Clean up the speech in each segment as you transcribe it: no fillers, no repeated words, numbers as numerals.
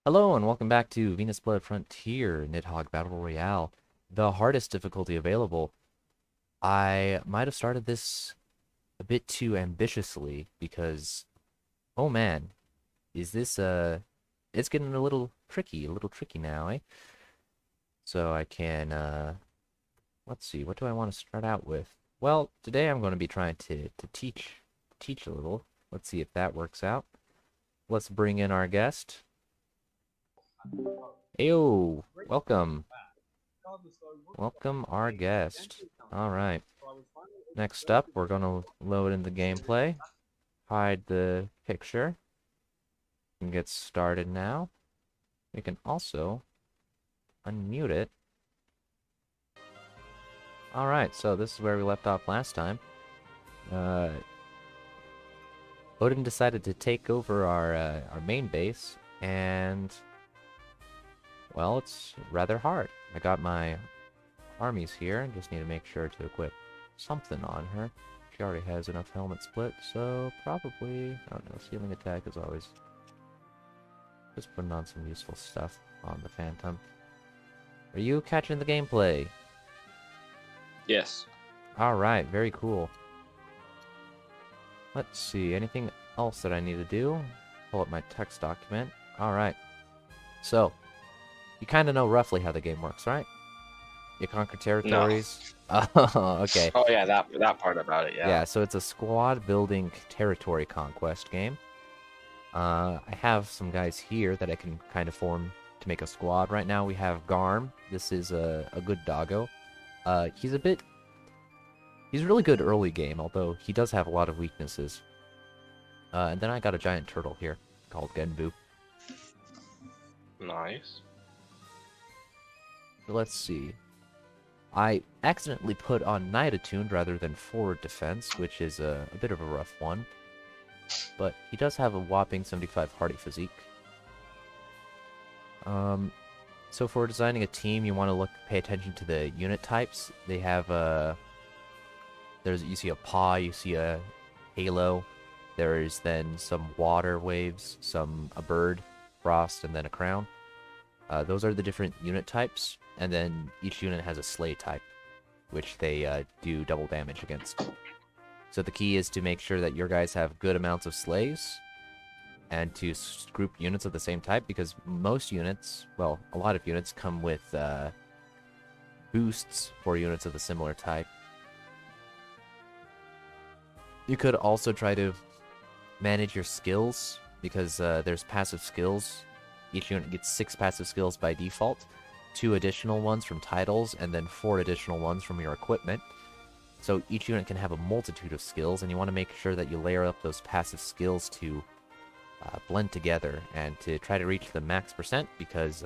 Hello and welcome back to Venus Blood Frontier Nidhogg Battle Royale, the hardest difficulty available. I might have started this a bit too ambitiously because, oh man, is this it's getting a little tricky now, eh? So I can let's see, what do I want to start out with? Well, today I'm going to be trying to teach a little. Let's see if that works out. Let's bring in our guest. Ayo, welcome. Welcome our guest. Alright. Next up, we're going to load in the gameplay. Hide the picture. And get started now. We can also unmute it. Alright, so this is where we left off last time. Odin decided to take over our main base, and well, it's rather hard. I got my armies here. Just need to make sure to equip something on her. She already has enough helmet split, so probably, I don't know, ceiling attack is always just putting on some useful stuff on the Phantom. Are you catching the gameplay? Yes. Alright, very cool. Let's see, anything else that I need to do? Pull up my text document. Alright. So, you kind of know roughly how the game works, right? You conquer territories. No. Oh, okay. Oh yeah, that part about it, yeah. Yeah, so it's a squad building territory conquest game. I have some guys here that I can kind of form to make a squad. Right now we have Garm. This is a good doggo. He's really good early game, although he does have a lot of weaknesses. And then I got a giant turtle here called Genbu. Nice. Let's see. I accidentally put on Knight Attuned rather than Forward Defense, which is a bit of a rough one. But he does have a whopping 75 Hardy Physique. So for designing a team, you want to pay attention to the unit types. They have you see a paw, you see a halo. There is then some water waves, a bird, frost, and then a crown. Those are the different unit types, and then each unit has a slay type, which they do double damage against. So the key is to make sure that your guys have good amounts of slays, and to group units of the same type, because most units, well, a lot of units come with boosts for units of the similar type. You could also try to manage your skills, because there's passive skills. Each unit gets 6 passive skills by default, 2 additional ones from titles, and then 4 additional ones from your equipment. So each unit can have a multitude of skills, and you want to make sure that you layer up those passive skills to blend together and to try to reach the max percent, because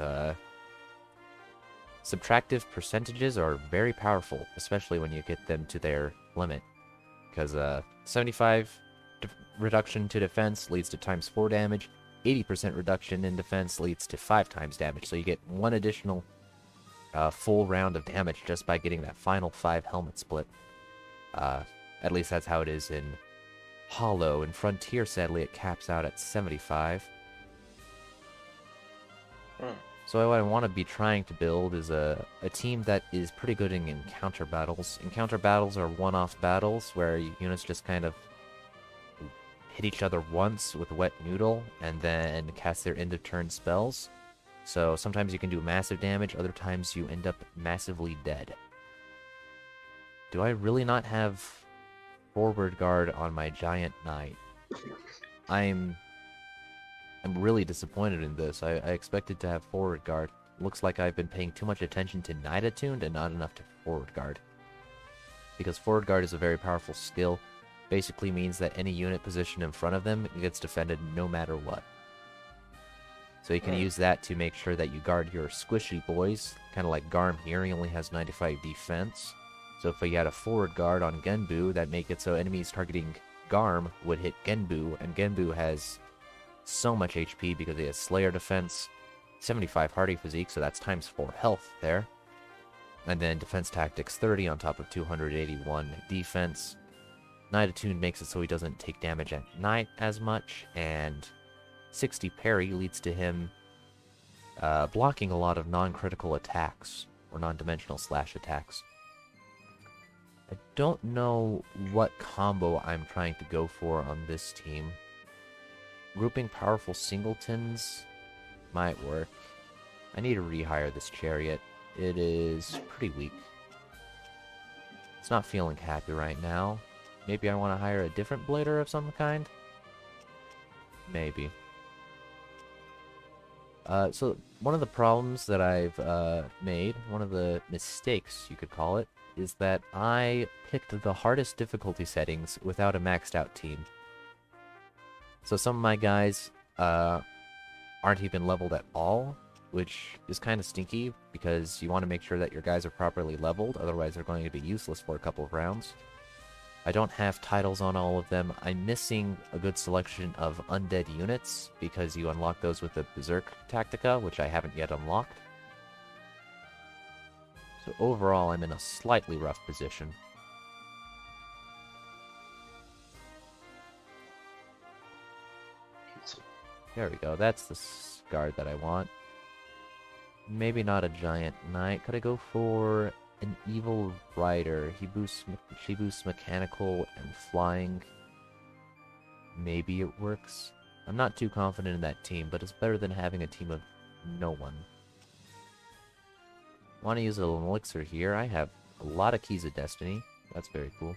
subtractive percentages are very powerful, especially when you get them to their limit. Because 75 reduction to defense leads to times 4 damage, 80% reduction in defense leads to 5 times damage, so you get 1 additional full round of damage just by getting that final 5 helmet split. At least that's how it is in Hollow. In Frontier, sadly, it caps out at 75. So what I want to be trying to build is a team that is pretty good in encounter battles. Encounter battles are one-off battles where units just kind of hit each other once with Wet Noodle and then cast their end-of-turn spells. So sometimes you can do massive damage, other times you end up massively dead. Do I really not have forward guard on my giant knight? I'm really disappointed in this. I expected to have forward guard. Looks like I've been paying too much attention to Knight Attuned and not enough to forward guard. Because forward guard is a very powerful skill. Basically means that any unit positioned in front of them gets defended no matter what. So you can use that to make sure that you guard your squishy boys. Kind of like Garm here, he only has 95 defense. So if you had a forward guard on Genbu, that make it so enemies targeting Garm would hit Genbu, and Genbu has so much HP because he has Slayer defense, 75 Hardy Physique, so that's times 4 health there. And then Defense Tactics 30 on top of 281 defense. Knight Attuned makes it so he doesn't take damage at night as much, and 60 parry leads to him blocking a lot of non-critical attacks, or non-dimensional slash attacks. I don't know what combo I'm trying to go for on this team. Grouping powerful singletons might work. I need to rehire this chariot. It is pretty weak. It's not feeling happy right now. Maybe I want to hire a different blader of some kind? Maybe. So one of the problems that I've made, one of the mistakes you could call it, is that I picked the hardest difficulty settings without a maxed out team. So some of my guys aren't even leveled at all, which is kind of stinky because you want to make sure that your guys are properly leveled, otherwise they're going to be useless for a couple of rounds. I don't have titles on all of them. I'm missing a good selection of undead units because you unlock those with the Berserk Tactica, which I haven't yet unlocked. So overall, I'm in a slightly rough position. There we go. That's the guard that I want. Maybe not a giant knight. Could I go for an evil rider? She boosts mechanical and flying. Maybe it works. I'm not too confident in that team, but it's better than having a team of no one. Want to use an elixir here. I have a lot of keys of destiny. That's very cool.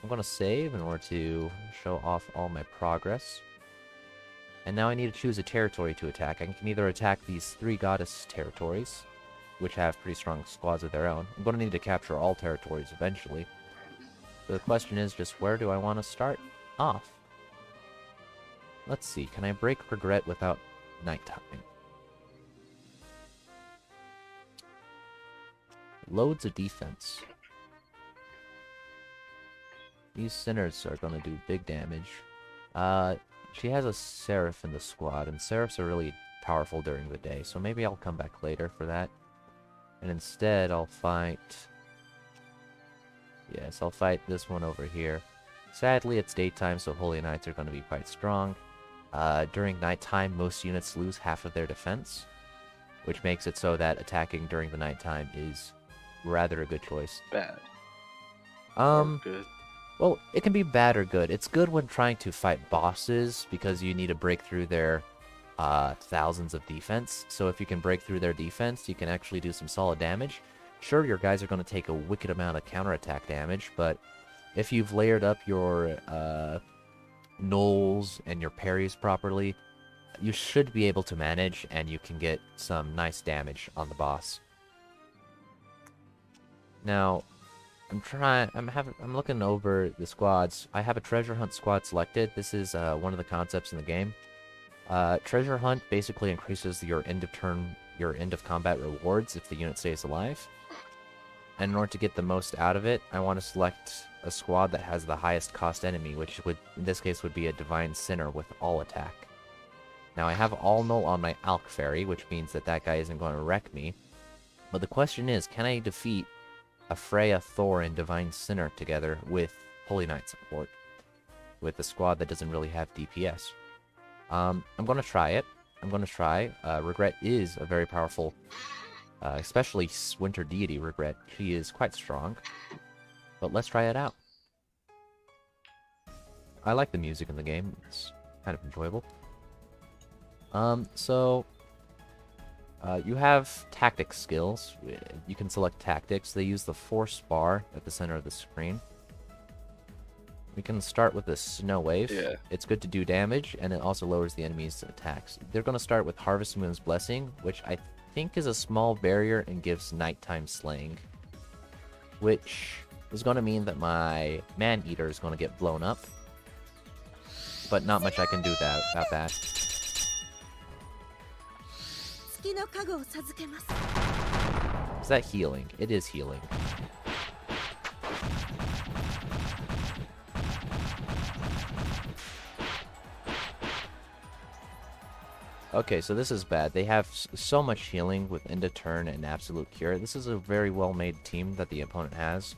I'm going to save in order to show off all my progress. And now I need to choose a territory to attack. I can either attack these 3 goddess territories, which have pretty strong squads of their own. I'm going to need to capture all territories eventually. So the question is just where do I want to start off? Let's see. Can I break regret without nighttime? Loads of defense. These sinners are going to do big damage. She has a Seraph in the squad, and Seraphs are really powerful during the day, so maybe I'll come back later for that. And instead, I'll fight... Yes, I'll fight this one over here. Sadly, it's daytime, so Holy Knights are going to be quite strong. During nighttime, most units lose half of their defense, which makes it so that attacking during the nighttime is rather a good choice. Bad. Or good. Well, it can be bad or good. It's good when trying to fight bosses because you need to break through their thousands of defense. So if you can break through their defense, you can actually do some solid damage. Sure, your guys are going to take a wicked amount of counterattack damage, but if you've layered up your nulls and your parries properly, you should be able to manage, and you can get some nice damage on the boss. Now, I'm looking over the squads. I have a treasure hunt squad selected. This is one of the concepts in the game. Treasure hunt basically increases your end of combat rewards if the unit stays alive. And in order to get the most out of it, I want to select a squad that has the highest cost enemy, which would, in this case, would be a Divine Sinner with all attack. Now I have all null on my Alk Fairy, which means that that guy isn't going to wreck me. But the question is, can I defeat a Freya, Thor, and Divine Sinner together with Holy Knight support, with a squad that doesn't really have DPS. I'm going to try it. Regret is a very powerful, especially Winter Deity Regret. She is quite strong, but let's try it out. I like the music in the game. It's kind of enjoyable. You have tactics skills. You can select tactics. They use the force bar at the center of the screen. We can start with the Snow Wave. Yeah. It's good to do damage, and it also lowers the enemy's attacks. They're going to start with Harvest Moon's Blessing, which I think is a small barrier and gives nighttime slaying, which is going to mean that my Man-Eater is going to get blown up, but not much I can do about that. Is that healing? It is healing. Okay, so this is bad. They have so much healing with End of Turn and Absolute Cure. This is a very well-made team that the opponent has.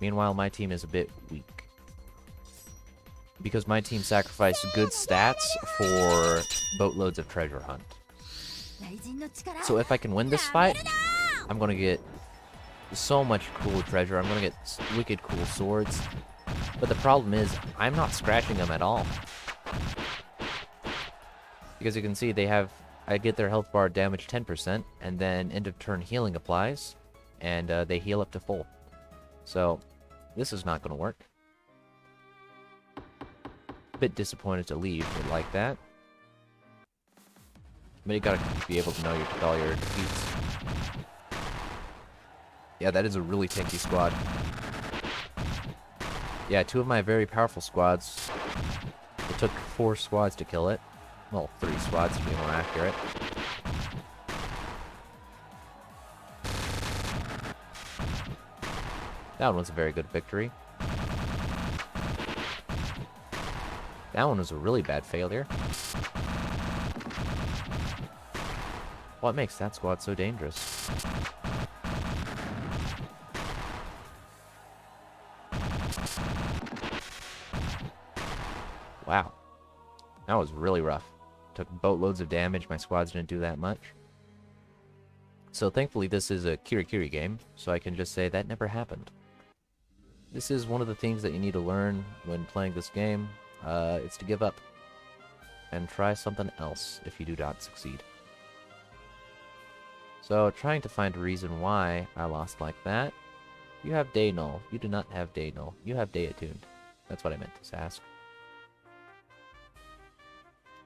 Meanwhile, my team is a bit weak, because my team sacrificed good stats for boatloads of treasure hunt. So if I can win this fight, I'm gonna get so much cool treasure. I'm gonna get wicked cool swords. But the problem is, I'm not scratching them at all. Because you can see I get their health bar damage 10%, and then end of turn healing applies, and they heal up to full. So, this is not gonna work. Bit disappointed to leave it like that. But you gotta be able to know all your defeats. Yeah, that is a really tanky squad. Yeah, 2 of my very powerful squads. It took 4 squads to kill it. Well, 3 squads to be more accurate. That one was a very good victory. That one was a really bad failure. What makes that squad so dangerous? Wow. That was really rough. Took boatloads of damage. My squads didn't do that much. So thankfully this is a Kirikiri game, so I can just say that never happened. This is one of the things that you need to learn when playing this game. It's to give up. And try something else if you do not succeed. So, trying to find a reason why I lost like that. You have Day Null. You do not have Day Null. You have Day Attuned. That's what I meant to ask.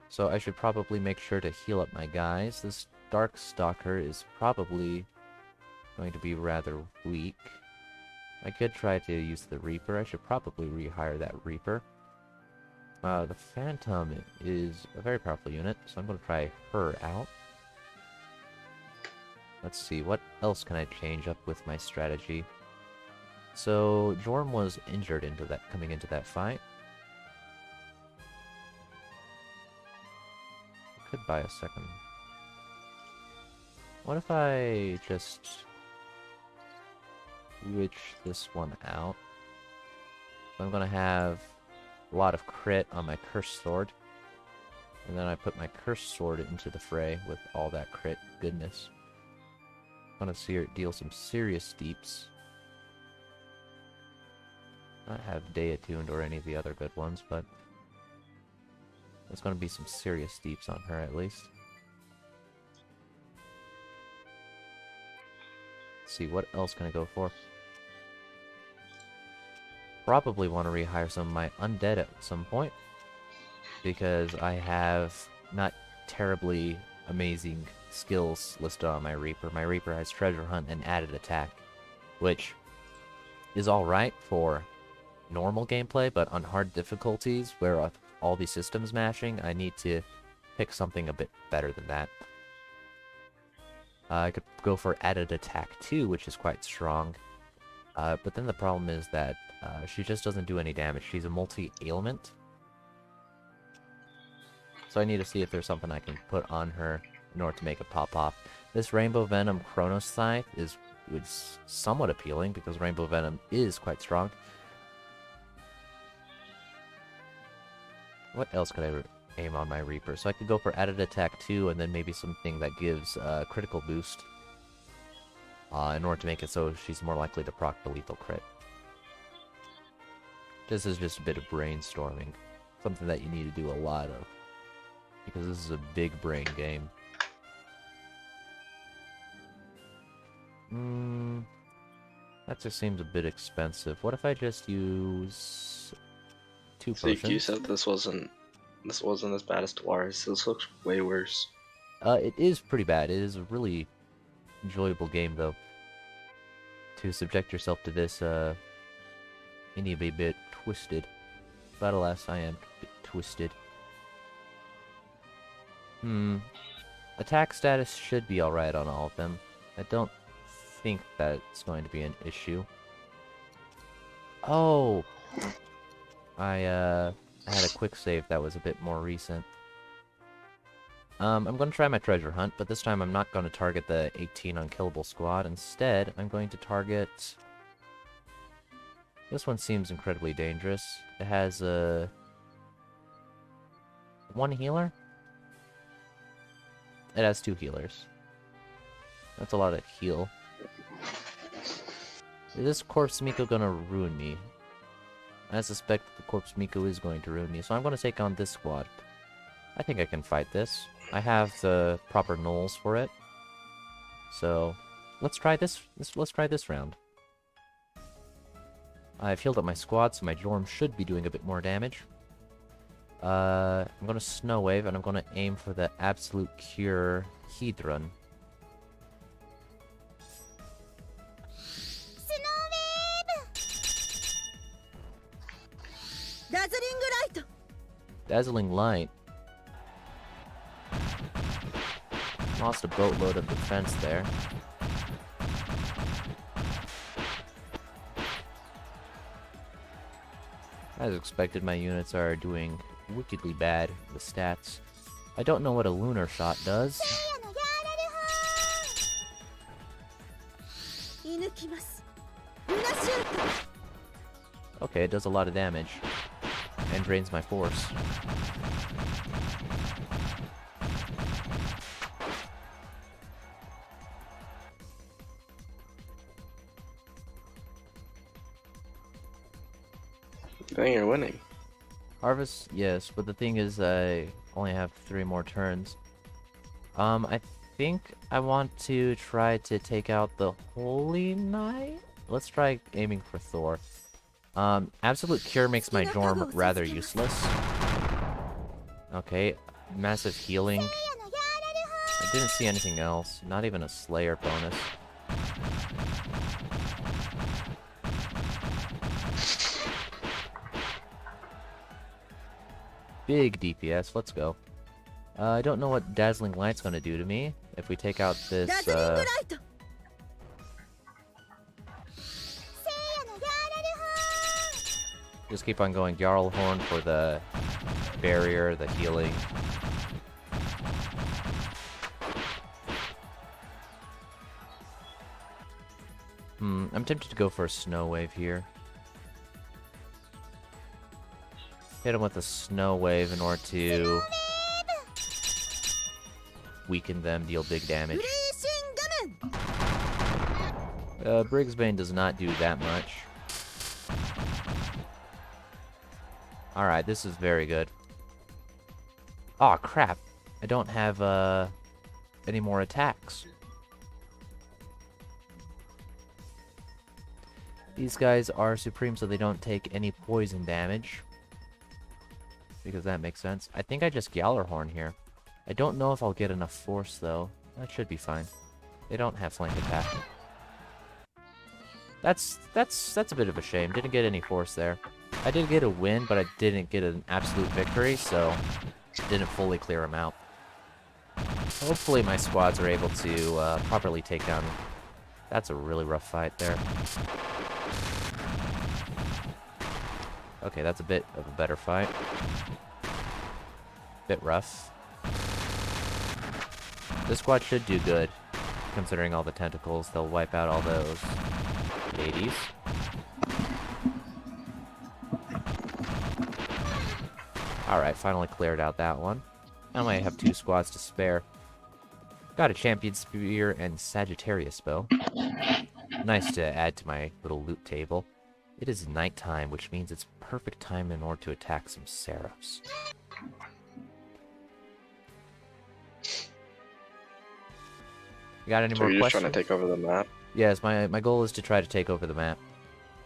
So I should probably make sure to heal up my guys. This Dark Stalker is probably going to be rather weak. I could try to use the Reaper. I should probably rehire that Reaper. The Phantom is a very powerful unit, so I'm going to try her out. Let's see, what else can I change up with my strategy? So, Jorm was injured coming into that fight. Could buy a second. What if I just switch this one out? So I'm gonna have a lot of crit on my Cursed Sword. And then I put my Cursed Sword into the fray with all that crit goodness. I'm gonna see her deal some serious deeps. Not have Day Attuned or any of the other good ones, but there's gonna be some serious deeps on her at least. Let's see, what else can I go for? Probably want to rehire some of my undead at some point, because I have not terribly amazing skills listed on my Reaper. My Reaper has Treasure Hunt and Added Attack, which is alright for normal gameplay, but on hard difficulties, where all these systems mashing, I need to pick something a bit better than that. I could go for Added Attack too, which is quite strong, but then the problem is that she just doesn't do any damage. She's a multi-ailment. So I need to see if there's something I can put on her in order to make it pop off. This Rainbow Venom Chronos Scythe is somewhat appealing, because Rainbow Venom is quite strong. What else could I aim on my Reaper? So I could go for Added Attack 2, and then maybe something that gives critical boost. In order to make it so she's more likely to proc the lethal crit. This is just a bit of brainstorming. Something that you need to do a lot of. Because this is a big brain game. That just seems a bit expensive. What if I just use 2 potions? You said this wasn't as bad as Dwarves. This looks way worse. It is pretty bad. It is a really enjoyable game, though. To subject yourself to this, you need to be a bit twisted. But alas, I am a bit twisted. Attack status should be alright on all of them. I don't think that's going to be an issue. Oh! I had a quick save that was a bit more recent. I'm going to try my treasure hunt, but this time I'm not going to target the 18 unkillable squad. Instead, I'm going to target... This one seems incredibly dangerous. It has a... 1 healer? it has 2 healers. That's a lot of heal. Is this Corpse Miko gonna ruin me? I suspect the Corpse Miko is going to ruin me, so I'm gonna take on this squad. I think I can fight this. I have the proper nulls for it. So, let's try this. Let's try this round. I've healed up my squad, so my Jorm should be doing a bit more damage. I'm gonna Snow Wave, and I'm gonna aim for the Absolute Cure Hedron. Dazzling Light. Lost a boatload of defense there. As expected, my units are doing wickedly bad with stats. I don't know what a Lunar Shot does. Okay, it does a lot of damage. And drains my force. I think you're winning. Harvest, yes, but the thing is I only have 3 more turns. I think I want to try to take out the Holy Knight? Let's try aiming for Thor. Absolute Cure makes my Jorm rather useless. Okay, massive healing. I didn't see anything else, not even a Slayer bonus. Big DPS, let's go. I don't know what Dazzling Light's gonna do to me if we take out this, Just keep on going Jarlhorn for the barrier, the healing. I'm tempted to go for a Snow Wave here. Hit him with a Snow Wave in order to weaken them, deal big damage. Briggsbane does not do that much. Alright, this is very good. Aw, crap. I don't have, any more attacks. These guys are supreme, so they don't take any poison damage. Because that makes sense. I think I just Gjallarhorn here. I don't know if I'll get enough force, though. That should be fine. They don't have flank attack. That's a bit of a shame. Didn't get any force there. I did get a win, but I didn't get an absolute victory, so didn't fully clear him out. Hopefully my squads are able to properly take down... That's a really rough fight there. Okay, that's a bit of a better fight. Bit rough. This squad should do good, considering all the tentacles. They'll wipe out all those ladies. Alright, finally cleared out that one. I only have 2 squads to spare. Got a Champion Spear and Sagittarius Bow. Nice to add to my little loot table. It is nighttime, which means it's perfect time in order to attack some Seraphs. You got any more questions? So you're just trying to take over the map? Yes, my goal is to try to take over the map.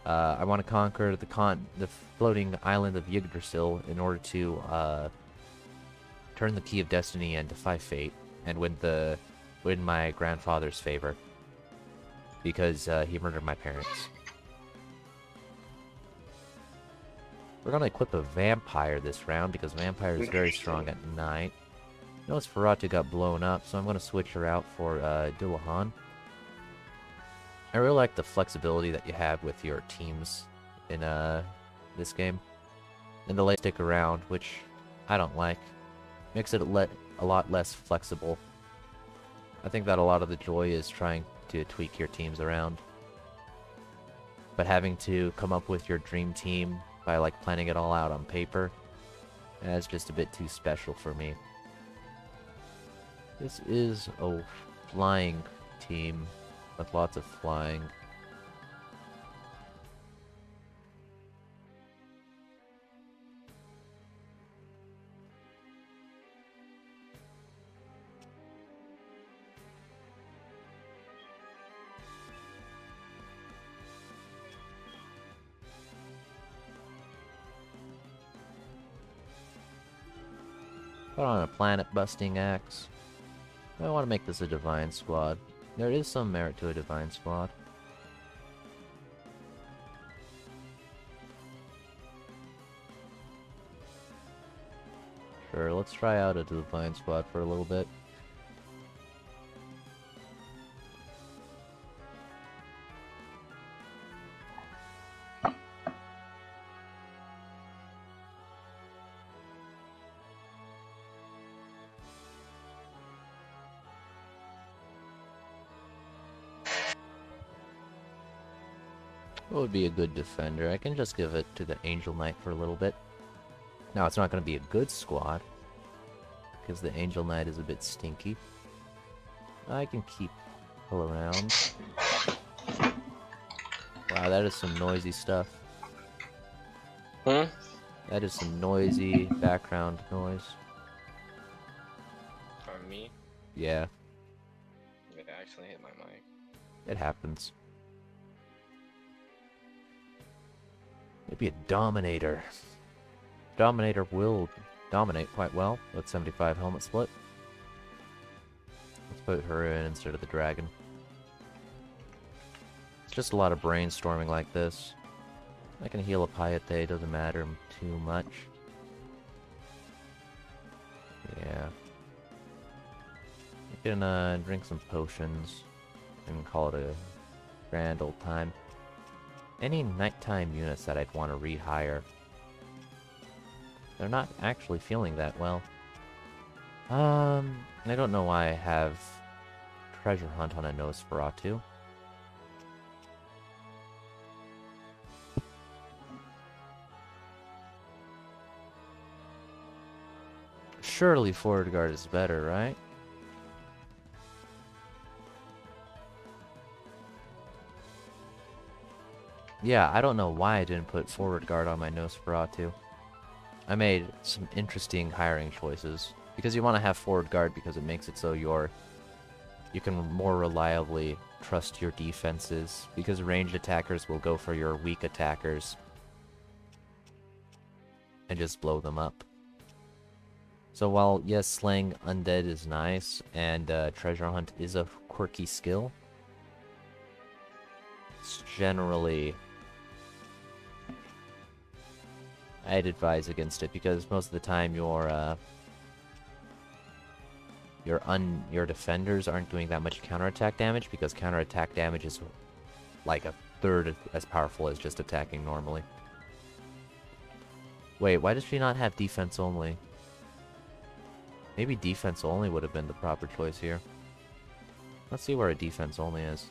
I want to conquer the floating island of Yggdrasil in order to turn the Key of Destiny and defy fate, and win my grandfather's favor, because he murdered my parents. We're gonna equip a vampire this round because vampire is very strong at night. Nosferatu got blown up, so I'm gonna switch her out for Dullahan. I really like the flexibility that you have with your teams in this game, and the late stick around, which I don't like. Makes it a lot less flexible. I think that a lot of the joy is trying to tweak your teams around, but having to come up with your dream team by like planning it all out on paper, that's just a bit too special for me. This is a flying team with lots of flying. Put on a planet-busting axe. I want to make this a divine squad. There is some merit to a divine squad. Sure, let's try out a divine squad for a little bit. What would be a good defender? I can just give it to the Angel Knight for a little bit. Now, it's not going to be a good squad, because the Angel Knight is a bit stinky. I can keep pull around. Wow, that is some noisy stuff. Hmm? That is some noisy background noise. From me? Yeah, Yeah, I accidentally hit my mic. it happens. Maybe a Dominator. Dominator will dominate quite well with 75 helmet split. Let's put her in instead of the dragon. It's just a lot of brainstorming like this. I can heal a Piete, doesn't matter too much. Yeah. You can drink some potions and call it a grand old time. Any nighttime units that I'd want to rehire, they're not actually feeling that well. I don't know why I have Treasure Hunt on a Nosferatu. Surely Forward Guard is better, right? Yeah, I don't know why I didn't put Forward Guard on my Nosferatu. I made some interesting hiring choices. Because you want to have Forward Guard because it makes it so you can more reliably trust your defenses. Because ranged attackers will go for your weak attackers and just blow them up. So while, yes, slaying undead is nice, and Treasure Hunt is a quirky skill, it's generally, I'd advise against it, because most of the time your defenders aren't doing that much counterattack damage, because counterattack damage is like a third as powerful as just attacking normally. Wait, why does she not have defense only? Maybe defense only would have been the proper choice here. Let's see where a defense only is.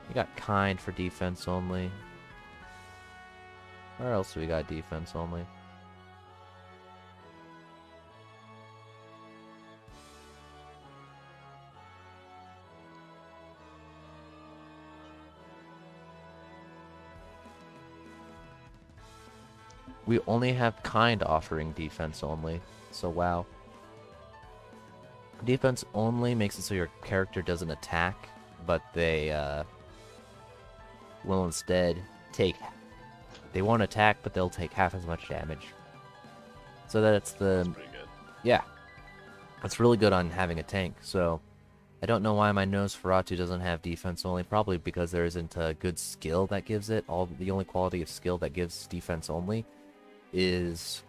We got kind for defense only. Where else do we got defense only? We only have kind offering defense only. So wow. Defense only makes it so your character doesn't attack, but they will instead take... They won't attack, but they'll take half as much damage. So that's the... That's pretty good. Yeah. It's really good on having a tank, so... I don't know why my Nosferatu doesn't have defense only, probably because there isn't a good skill that gives it. The only quality of skill that gives defense only is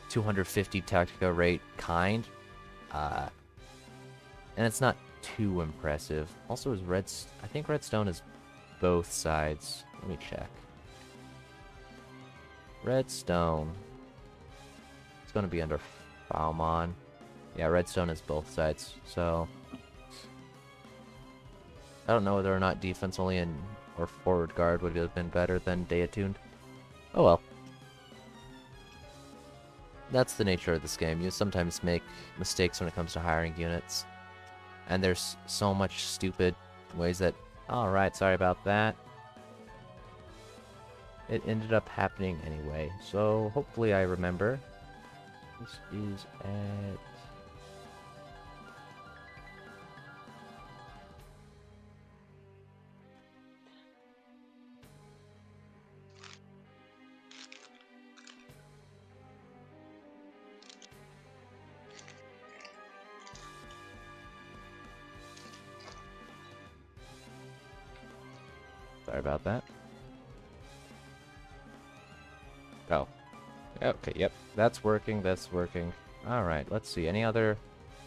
250 tactica rate kind, and it's not too impressive. Also, is I think Redstone is both sides. Let me check. Redstone. It's gonna be under Falmon. Yeah, Redstone is both sides. So I don't know whether or not defense only or forward guard would have been better than Day Attuned. Oh well. That's the nature of this game. You sometimes make mistakes when it comes to hiring units. And there's so much stupid ways that... Alright, sorry about that. It ended up happening anyway, so hopefully I remember. This is at... Sorry about that. Oh. Okay, yep. That's working, that's working. Alright, let's see. Any other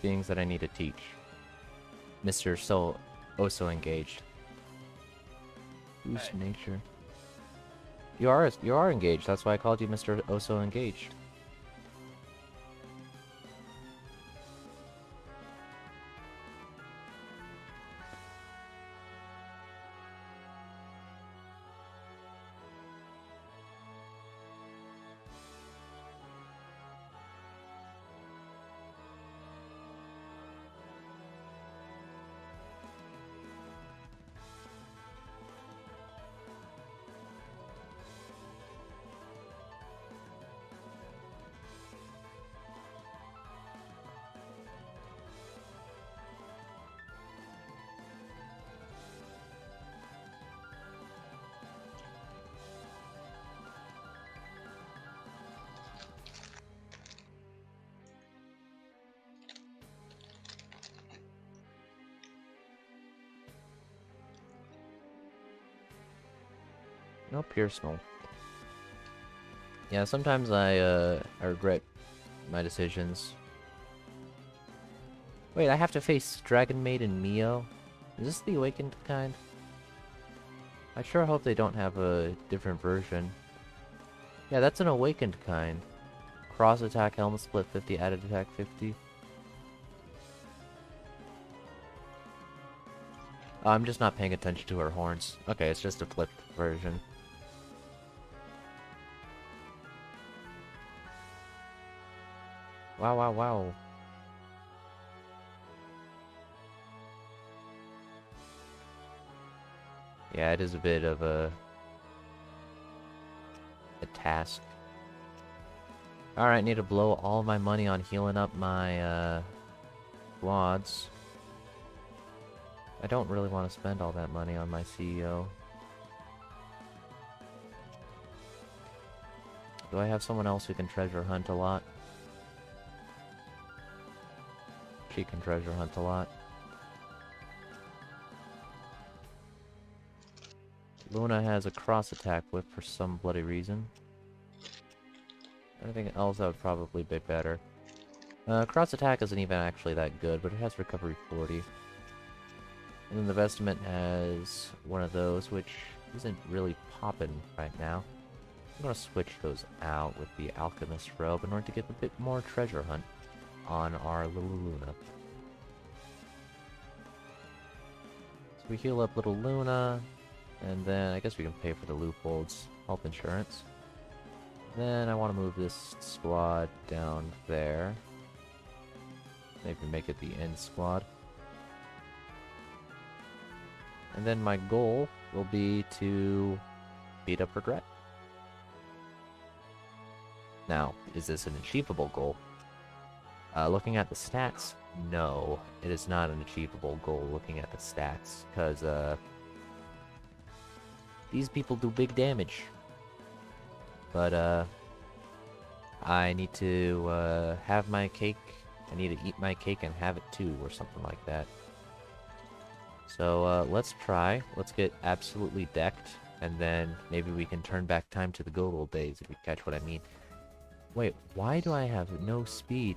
things that I need to teach? Mr. So engaged. Whose nature? You are engaged, that's why I called you Mr. So engaged. No personal. Yeah, sometimes I regret my decisions. Wait, I have to face Dragon Maid and Mio? Is this the awakened kind? I sure hope they don't have a different version. Yeah, that's an awakened kind. Cross attack, helmet split 50, added attack 50. Oh, I'm just not paying attention to her horns. Okay, it's just a flipped version. Wow, wow, wow. Yeah, it is a bit of a task. Alright, need to blow all my money on healing up my squads. I don't really want to spend all that money on my CEO. Do I have someone else who can treasure hunt a lot? She can treasure hunt a lot. Luna has a cross attack whip for some bloody reason. Anything else that would probably be better. Cross attack isn't even actually that good, but it has recovery 40. And then the vestment has one of those, which isn't really popping right now. I'm gonna switch those out with the alchemist robe in order to get a bit more treasure hunt on our little Luna. So we heal up little Luna, and then I guess we can pay for the loophold's health insurance. Then I want to move this squad down there. Maybe make it the end squad. And then my goal will be to beat up Regret. Now, is this an achievable goal? Looking at the stats, no, it is not an achievable goal looking at the stats, because these people do big damage. But I need to have my cake. I need to eat my cake and have it too, or something like that. So let's try. Let's get absolutely decked, and then maybe we can turn back time to the good old days, if you catch what I mean. Wait, why do I have no speed?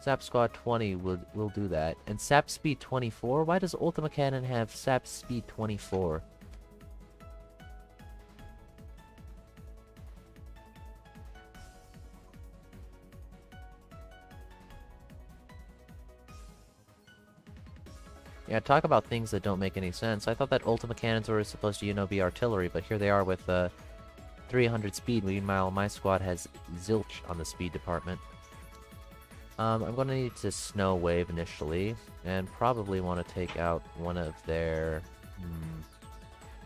Sap Squad 20 will do that. And Sap Speed 24? Why does Ultima Cannon have Sap Speed 24? Yeah, talk about things that don't make any sense. I thought that Ultima Cannons were supposed to, you know, be artillery, but here they are with 300 speed. Meanwhile, my squad has zilch on the speed department. I'm going to need to snow wave initially, and probably want to take out one of their...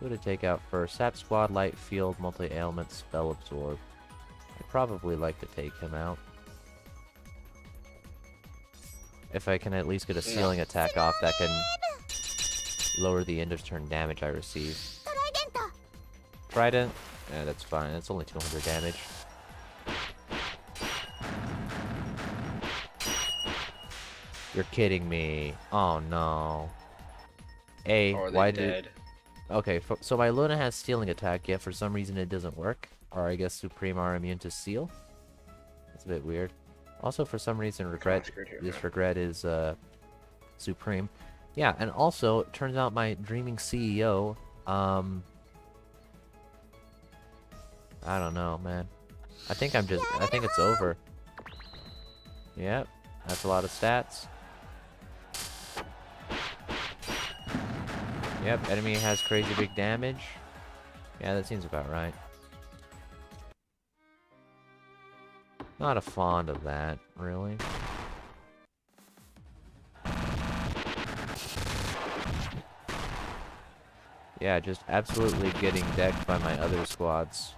Who to take out first? Sap Squad, Light Field, Multi-Ailment, Spell Absorb. I'd probably like to take him out. If I can at least get a ceiling attack off that can lower the end of turn damage I receive. Trident? Yeah, that's fine. That's only 200 damage. You're kidding me. Oh no. Why did... Okay, so my Luna has stealing attack, yet for some reason it doesn't work. Or I guess Supreme are immune to seal. That's a bit weird. Also, for some reason, Regret is Supreme. Yeah, and also, it turns out my Dreaming CEO, I don't know, man. I think it's over. Yep, that's a lot of stats. Yep, enemy has crazy big damage. Yeah, that seems about right. Not a fond of that, really. Yeah, just absolutely getting decked by my other squads.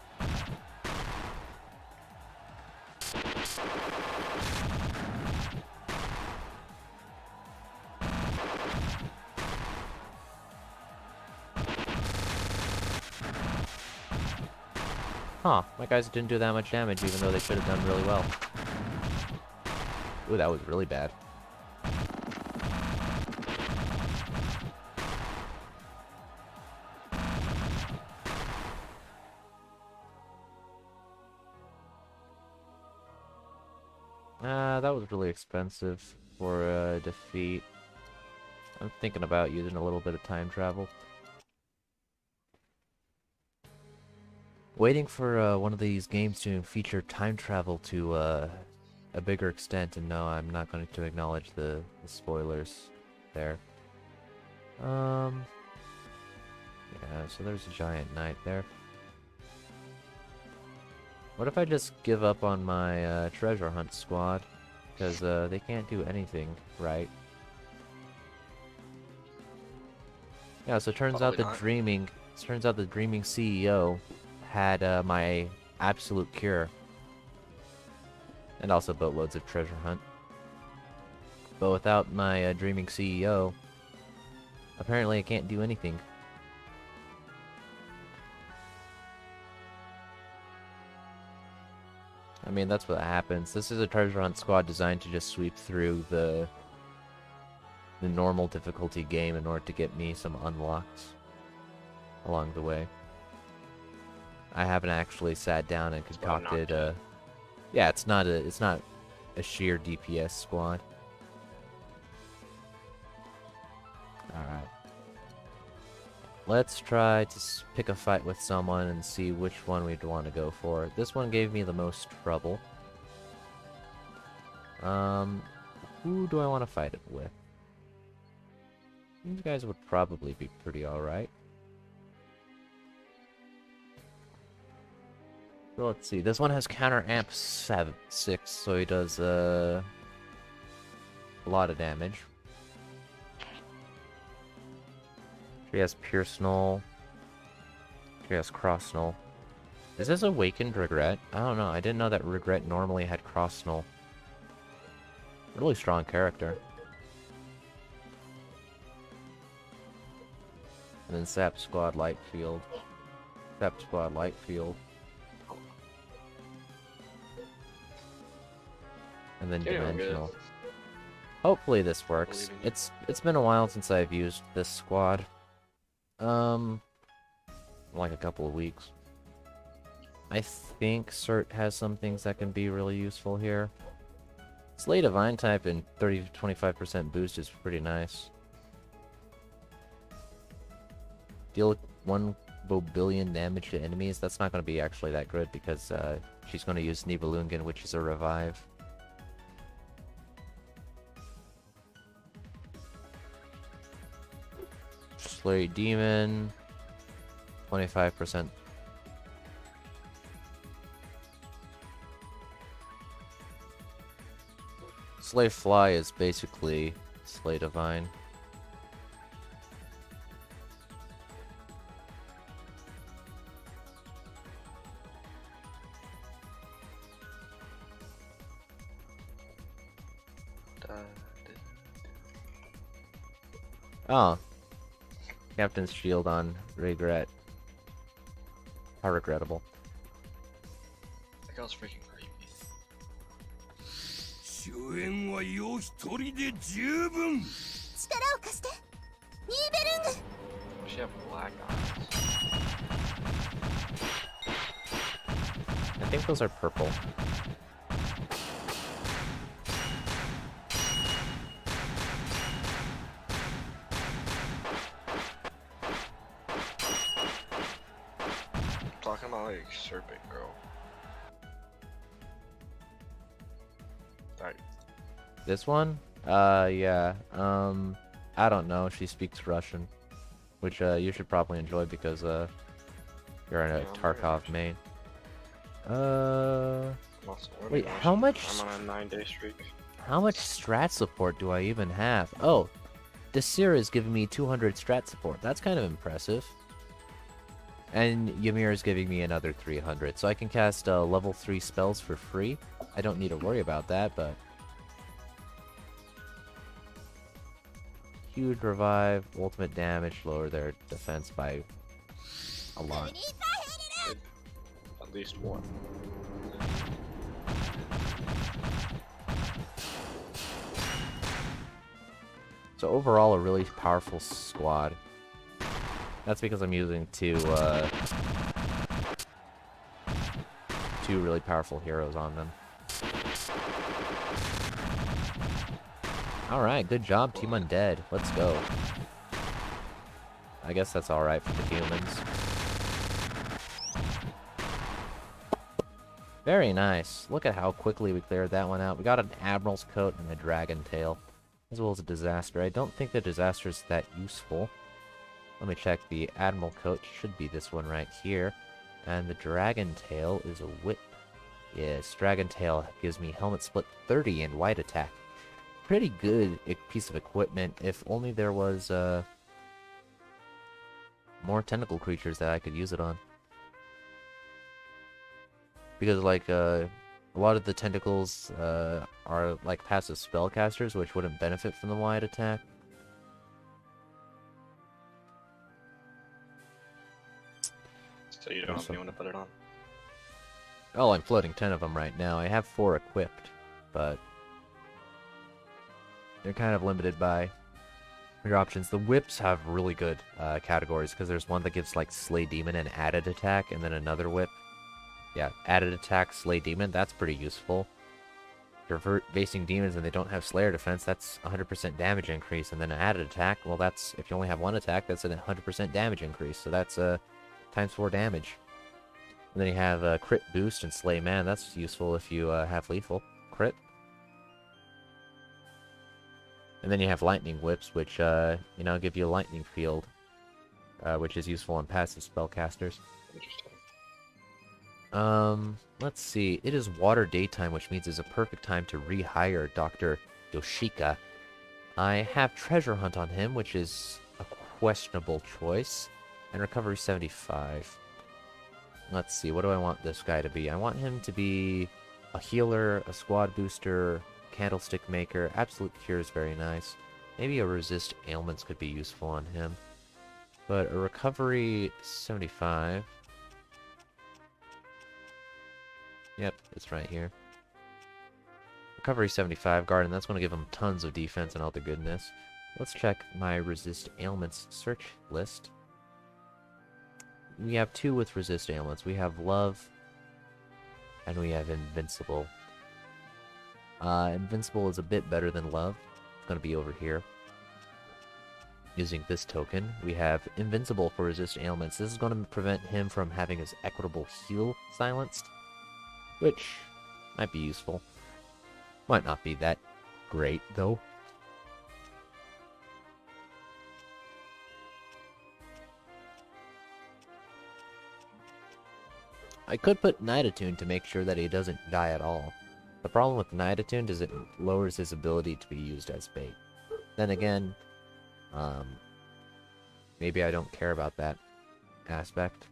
Huh, my guys didn't do that much damage even though they should have done really well. Ooh, that was really bad. That was really expensive for a defeat. I'm thinking about using a little bit of time travel. Waiting for one of these games to feature time travel to a bigger extent, and no, I'm not going to acknowledge the spoilers there. Yeah, so there's a giant knight there. What if I just give up on my treasure hunt squad? Because they can't do anything right. Yeah, so it turns out the Dreaming CEO had my absolute cure. And also boatloads of treasure hunt. But without my Dreaming CEO, apparently I can't do anything. I mean, that's what happens. This is a treasure hunt squad designed to just sweep through the normal difficulty game in order to get me some unlocks along the way. I haven't actually sat down and concocted yeah, it's not a sheer DPS squad. Alright. Let's try to pick a fight with someone and see which one we'd want to go for. This one gave me the most trouble. Who do I want to fight it with? These guys would probably be pretty alright. So let's see. This one has counter amp 6, so he does a lot of damage. He has Pierce Null. He has Cross Null. Is this Awakened Regret? I don't know. I didn't know that Regret normally had Cross Null. Really strong character. And then Sap Squad Light Field. Sap Squad Light Field. And then Dimensional. Hopefully this works. It's been a while since I've used this squad. Like a couple of weeks. I think Cert has some things that can be really useful here. Slay Divine type and 30-25% boost is pretty nice. Deal 1 billion damage to enemies. That's not going to be actually that good because she's going to use Nibelungen, which is a revive. Slay Demon, 25%. Slay Fly is basically Slay Divine. Oh. Captain's Shield on Regret. How regrettable. That guy's freaking creepy. 主演はよ一人で十分 力を貸してニーベルング She have black eyes. I think those are purple. I'm talking about like Serpent Girl. Like, This one? Yeah. I don't know. She speaks Russian. Which, you should probably enjoy because, you're a Yeah, I'm Tarkov very main. I'm also Wait, learning how Russian. much I'm on a 9-day streak. How much strat support do I even have? Oh, Desir is giving me 200 strat support. That's kind of impressive. And Ymir is giving me another 300, so I can cast level 3 spells for free. I don't need to worry about that, but... Huge revive, ultimate damage, lower their defense by a lot. At least one. So overall, a really powerful squad. That's because I'm using two really powerful heroes on them. Alright, good job, Team Undead. Let's go. I guess that's alright for the humans. Very nice. Look at how quickly we cleared that one out. We got an Admiral's Coat and a Dragon Tail, as well as a Disaster. I don't think the Disaster is that useful. Let me check. The Admiral Coat should be this one right here. And the Dragon Tail is a whip. Yes, Dragon Tail gives me Helmet Split 30 and Wide Attack. Pretty good piece of equipment, if only there was more tentacle creatures that I could use it on. Because, like, a lot of the tentacles are, like, passive spellcasters, which wouldn't benefit from the wide attack. So you don't have anyone to put it on. Oh, I'm floating 10 of them right now. I have 4 equipped, but they're kind of limited by your options. The whips have really good categories, because there's one that gives, like, Slay Demon and added attack, and then another whip. Yeah, added attack, Slay Demon, that's pretty useful. If you're facing demons and they don't have Slayer defense, that's 100% damage increase. And then an added attack, well, that's, if you only have one attack, that's a 100% damage increase. So that's times 4 damage. And then you have crit boost and Slay Man, that's useful if you have lethal crit. And then you have lightning whips, which, you know, give you a lightning field, which is useful on passive spellcasters. Interesting. Let's see. It is water daytime, which means it's a perfect time to rehire Dr. Yoshika. I have treasure hunt on him, which is a questionable choice, and recovery 75. Let's see. What do I want this guy to be? I want him to be a healer, a squad booster, candlestick maker. Absolute cure is very nice. Maybe a resist ailments could be useful on him. But a recovery 75. Yep, it's right here. Recovery 75, Garden, that's going to give him tons of defense and all the goodness. Let's check my resist ailments search list. We have 2 with resist ailments. We have Love, and we have Invincible. Invincible is a bit better than Love. It's going to be over here. Using this token, we have Invincible for resist ailments. This is going to prevent him from having his equitable heal silenced, which might be useful. Might not be that great, though. I could put Night Attune to make sure that he doesn't die at all. The problem with Night Attuned is it lowers his ability to be used as bait. Then again, maybe I don't care about that aspect.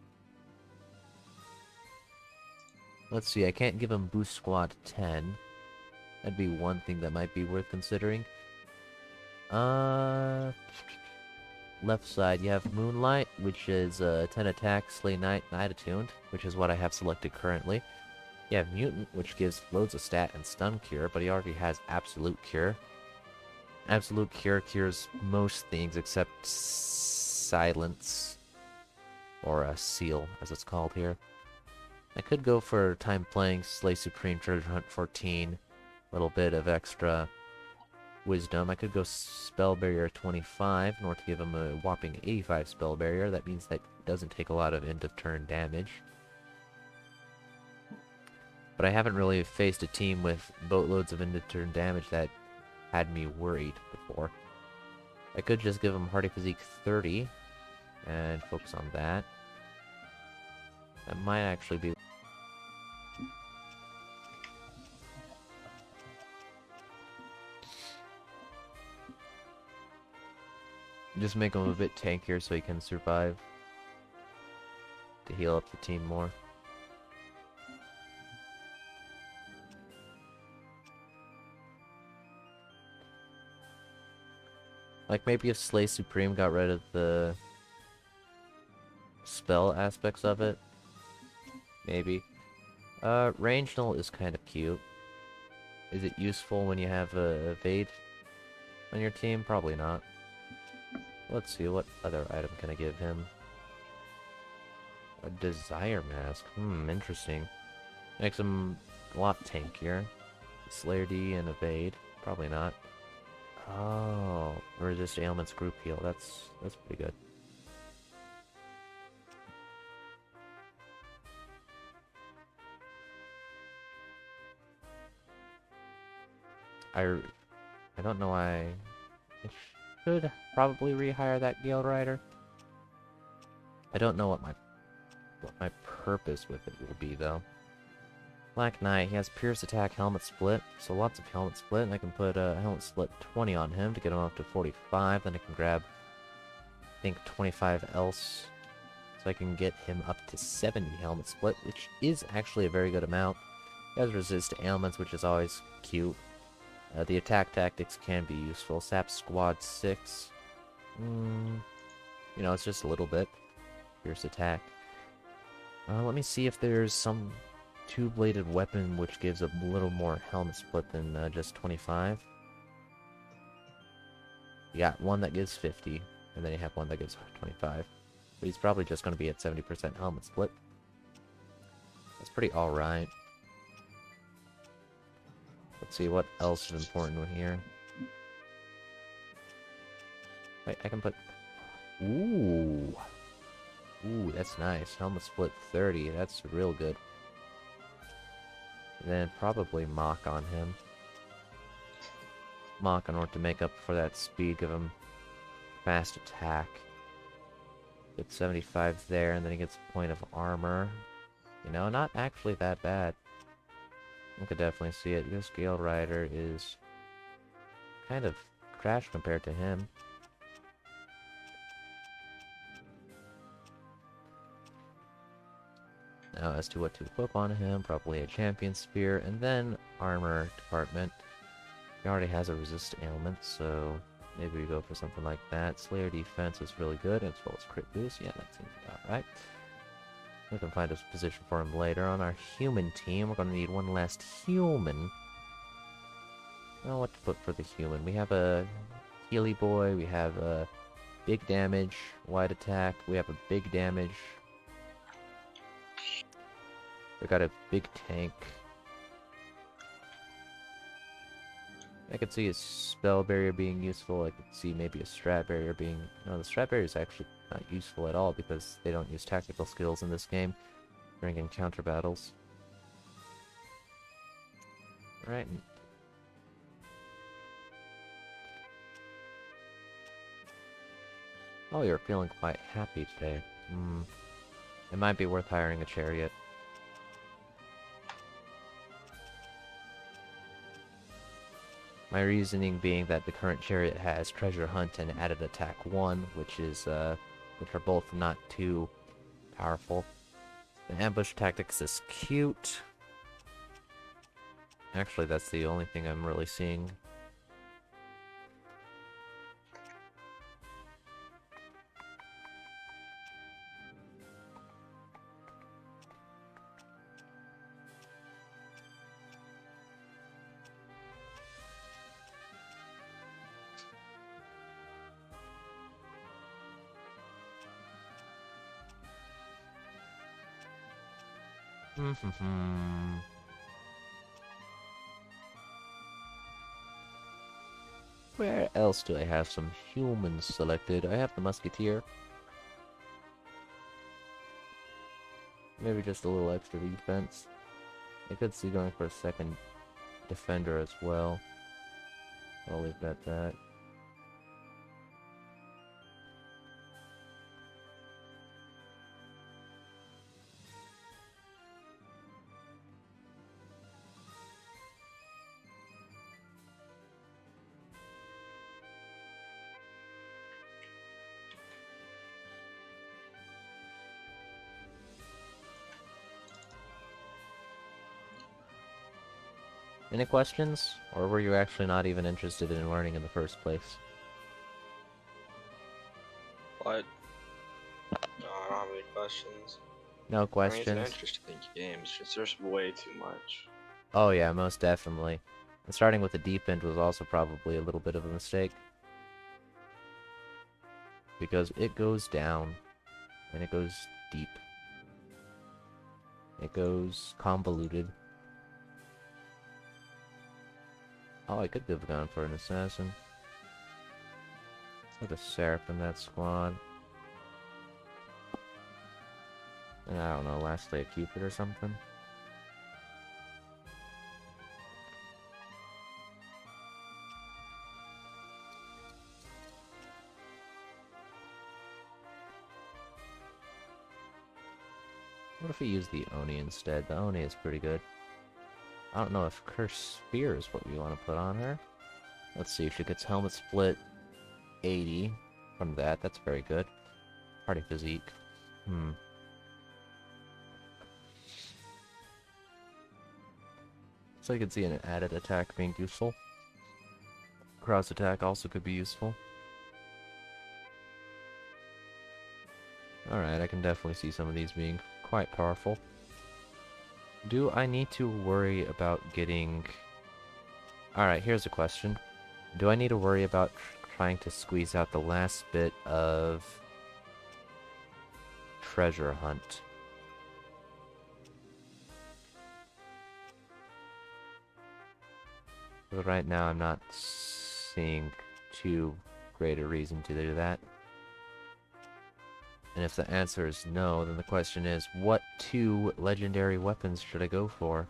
Let's see, I can't give him Boost Squad 10. That'd be one thing that might be worth considering. Left side, you have Moonlight, which is 10 attack, Slay Knight, Night Attuned, which is what I have selected currently. You have Mutant, which gives loads of stat and stun cure, but he already has Absolute Cure. Absolute Cure cures most things except Silence, or Seal, as it's called here. I could go for Time Playing, Slay Supreme, Treasure Hunt 14, a little bit of extra Wisdom. I could go Spell Barrier 25 in order to give him a whopping 85 Spell Barrier. That means that he doesn't take a lot of end of turn damage. But I haven't really faced a team with boatloads of end of turn damage that had me worried before. I could just give him Hardy Physique 30 and focus on that. That might actually be... Just make him a bit tankier so he can survive. To heal up the team more. Like maybe if Slay Supreme got rid of the spell aspects of it. Maybe. Range Null is kind of cute. Is it useful when you have a Evade on your team? Probably not. Let's see, what other item can I give him? A Desire Mask. Interesting. Makes him a lot tankier. Slayer D and Evade. Probably not. Oh, Resist Ailments Group Heal. That's pretty good. I don't know why I should probably rehire that Gale Rider. I don't know what my purpose with it will be though. Black Knight, he has Pierce Attack, Helmet Split, so lots of Helmet Split, and I can put Helmet Split 20 on him to get him up to 45, then I can grab, I think, 25 else, so I can get him up to 70 Helmet Split, which is actually a very good amount. He has Resist Ailments, which is always cute. The attack tactics can be useful. Sap Squad 6. You know, it's just a little bit. Pierce Attack. Let me see if there's some two-bladed weapon which gives a little more helmet split than just 25. You got one that gives 50, and then you have one that gives 25. But he's probably just going to be at 70% helmet split. That's pretty alright. Let's see what else is important here. Wait, I can put... Ooh! Ooh, that's nice. Helmet split 30, that's real good. And then probably Mach on him. Mach in order to make up for that speed, give him fast attack. Get 75 there, and then he gets a point of armor. You know, not actually that bad. I could definitely see it. This Gale Rider is kind of trash compared to him. Now, as to what to equip on him, probably a Champion Spear, and then Armor Department. He already has a Resist Ailment, so maybe we go for something like that. Slayer Defense is really good, as well as Crit Boost. Yeah, that seems about right. We can find a position for him later. On our human team, we're going to need one last human. Well, what to put for the human? We have a Healy Boy, we have a big damage, wide attack, we have a big damage. We got a big tank. I could see a spell barrier being useful. I could see maybe a strat barrier being... No, the strat barrier is actually not useful at all because they don't use tactical skills in this game during encounter battles. Right. Oh, you're feeling quite happy today. It might be worth hiring a chariot. My reasoning being that the current chariot has treasure hunt and added attack 1, which are both not too powerful. The ambush tactics is cute. Actually, that's the only thing I'm really seeing. Where else do I have some humans selected? I have the musketeer. Maybe just a little extra defense. I could see going for a second defender as well. I'll leave it at that. Any questions? Or were you actually not even interested in learning in the first place? What? No, I don't have any questions. No I mean, questions? it's an interesting game, it's just there's way too much. Oh yeah, most definitely. And starting with the deep end was also probably a little bit of a mistake. Because it goes down, and it goes deep. It goes convoluted. Oh, I could have gone for an assassin. Put a Seraph in that squad. And I don't know, lastly a Cupid or something. What if we use the Oni instead? The Oni is pretty good. I don't know if Curse Spear is what we want to put on her. Let's see if she gets helmet split 80 from that. That's very good. Party physique. So you can see an added attack being useful. Cross attack also could be useful. Alright, I can definitely see some of these being quite powerful. Do I need to worry about getting... Alright, here's a question. Do I need to worry about trying to squeeze out the last bit of treasure hunt? But right now I'm not seeing too great a reason to do that. And if the answer is no, then the question is, what 2 legendary weapons should I go for?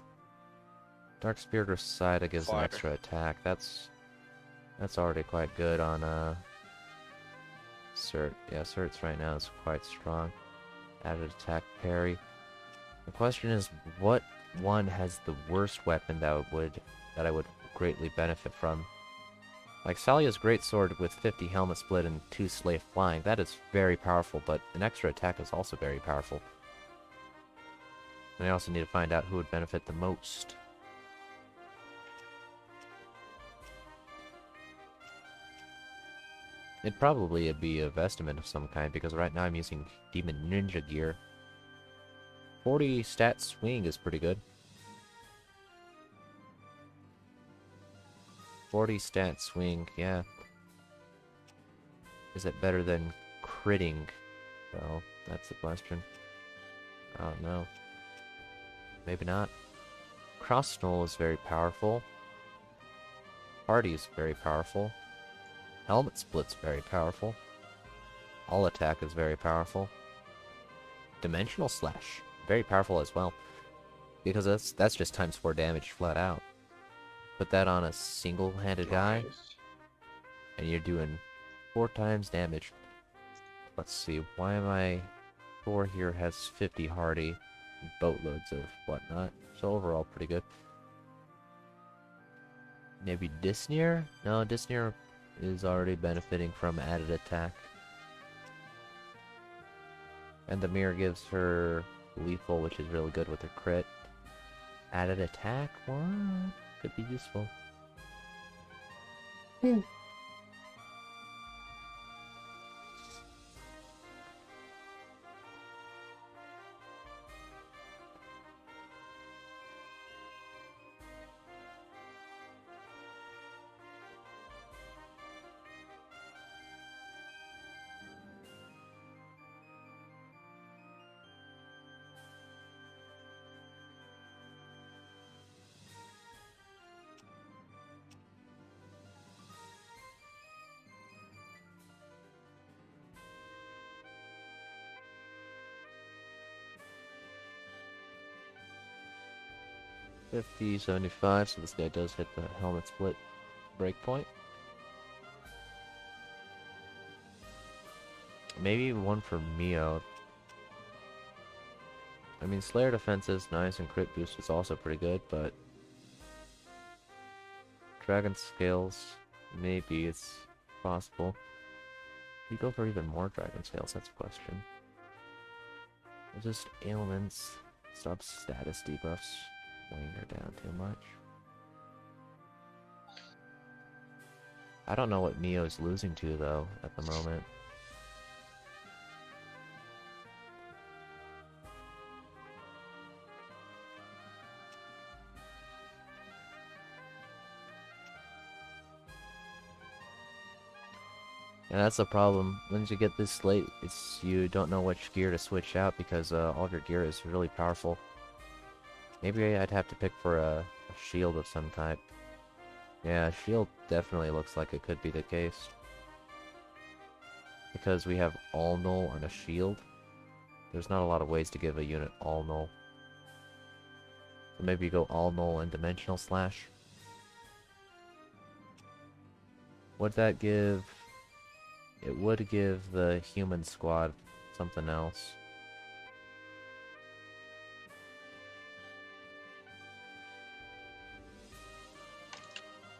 Dark Spirit or Scythe gives an Fire. extra attack. That's already quite good on Cert. Yeah, Cert's right now is quite strong. Added attack parry. The question is, what one has the worst weapon that I would greatly benefit from? Like, Salia's greatsword with 50 helmet split and 2 slave flying, that is very powerful, but an extra attack is also very powerful. And I also need to find out who would benefit the most. It'd probably be a vestment of some kind, because right now I'm using Demon Ninja gear. 40 stat swing is pretty good. 40 stat swing, yeah. Is it better than critting? Well, that's the question. I don't know. Maybe not. Cross Snow is very powerful. Party is very powerful. Helmet Split's very powerful. All Attack is very powerful. Dimensional Slash, very powerful as well. Because that's just times 4 damage flat out. Put that on a single-handed guy, Nice. and you're doing 4 times damage. Let's see, why am I... Thor here has 50 hardy, boatloads of whatnot, so overall pretty good. Maybe Disney? No, Disney is already benefiting from added attack. And the mirror gives her lethal, which is really good with her crit. Added attack? What? Could be useful. 50, 75, so this guy does hit the helmet split breakpoint. Maybe one for Mio. I mean, Slayer defense is nice and crit boost is also pretty good, but Dragon Scales, maybe it's possible. You go for even more Dragon Scales, that's a question. It's just ailments, sub-status debuffs, weighing her down too much. I don't know what Mio's losing to, though, at the moment. And that's the problem. Once you get this late, you don't know which gear to switch out because all of your gear is really powerful. Maybe I'd have to pick for a shield of some type. Yeah, shield definitely looks like it could be the case. Because we have all null on a shield, there's not a lot of ways to give a unit all null. So maybe you go all null and dimensional slash. Would that give... It would give the human squad something else.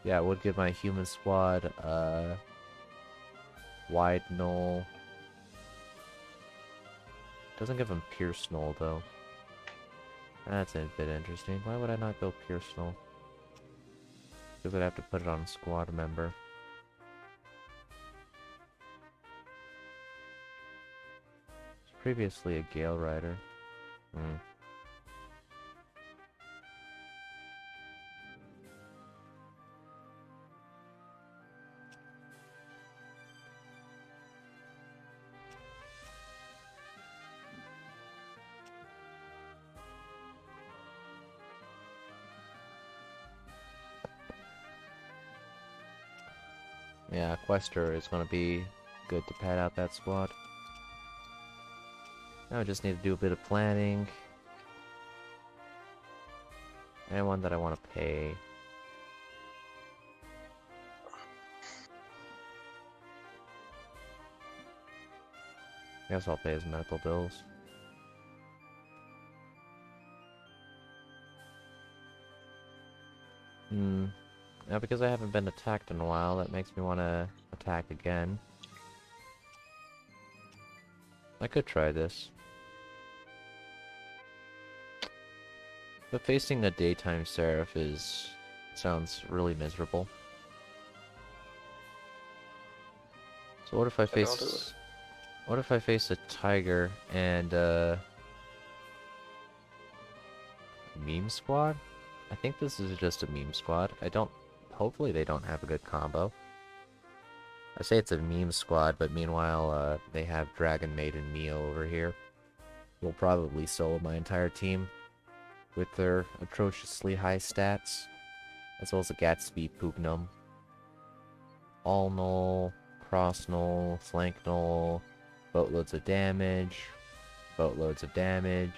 Yeah, it would give my human squad wide null. Doesn't give him pierce null though. That's a bit interesting. Why would I not go pierce null? Because I'd have to put it on a squad member. Previously a Gale Rider. Yeah, Quester is going to be good to pad out that squad. Now I just need to do a bit of planning. And one that I want to pay. I guess I'll pay his medical bills. Now because I haven't been attacked in a while, that makes me want to attack again. I could try this. But facing a daytime Seraph sounds really miserable. So what if I face... What if I face a tiger and meme squad? I think this is just a meme squad. Hopefully they don't have a good combo. I say it's a meme squad, but meanwhile they have Dragon Maid and Mio over here. Will probably solo my entire team with their atrociously high stats, as well as a Gatsby Pugnum. All null, cross null, flank null, boatloads of damage, boatloads of damage.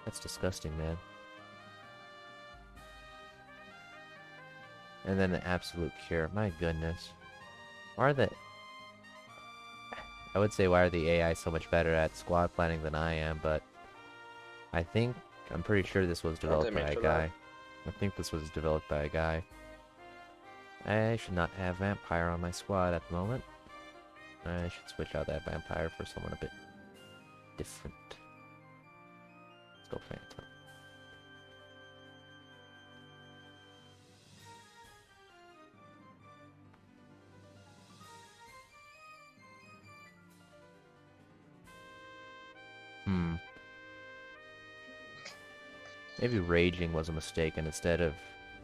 That's disgusting, man. And then the absolute cure. My goodness. Why are the... I would say why are the AI so much better at squad planning than I am, but... I'm pretty sure this was developed by a guy. I think this was developed by a guy. I should not have Vampire on my squad at the moment. I should switch out that Vampire for someone a bit different. Let's go Phantom. Maybe Raging was a mistake, and instead of